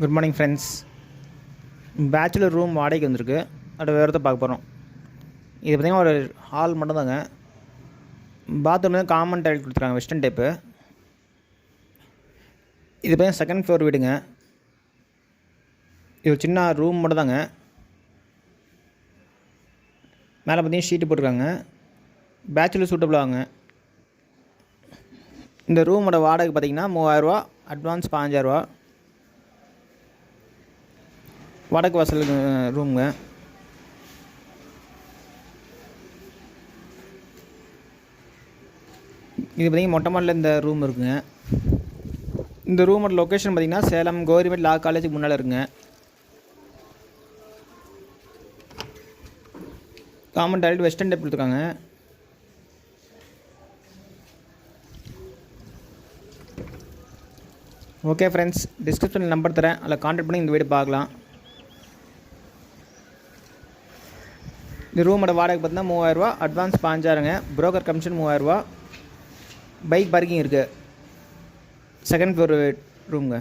Good morning friends. Bachelor room வாடகைக்கு வந்திருக்கு. அதோட விவரத்தை பார்க்க போகிறோம். இது பார்த்திங்கன்னா ஒரு ஹால் மட்டும் தாங்க. பாத்ரூம் வந்து காமன் டைல் கொடுத்துருக்காங்க, வெஸ்டர்ன் டைப்பு. இது பார்த்திங்கன்னா செகண்ட் ஃப்ளோர் வீடுங்க. இது ஒரு சின்ன ரூம் மட்டும் தாங்க. மேலே பார்த்திங்கன்னா ஷீட்டு போட்டிருக்காங்க. பேச்சுலர் சூட்டபிளாகுங்க. இந்த ரூமோட வாடகை பார்த்திங்கன்னா 3000ரூவா, அட்வான்ஸ் 5000ரூவா. வடக்கு வாசல் ரூமுங்க. இது பார்த்திங்கன்னா மொட்டை மாடியில் இந்த ரூம் இருக்குங்க. இந்த ரூமோட லொக்கேஷன் பார்த்திங்கன்னா சேலம் கவர்மெண்ட் லா காலேஜுக்கு முன்னால் இருக்குங்க. காமன் டாய்லெட் வெஸ்டர்ன் டைப் கொடுத்துருக்காங்க. ஓகே ஃப்ரெண்ட்ஸ், டிஸ்கிரிப்ஷனில் நம்பர் தரேன், அதில் கான்டாக்ட் பண்ணி இந்த வீடு பார்க்கலாம். இந்த ரூமோட வாடகை பார்த்தீங்கன்னா 3000ரூவா, அட்வான்ஸ் 5000ங்க. புரோக்கர் கமிஷன் 3000ரூவா. பைக் பார்க்கிங் இருக்குது. Second floor ரூமுங்க.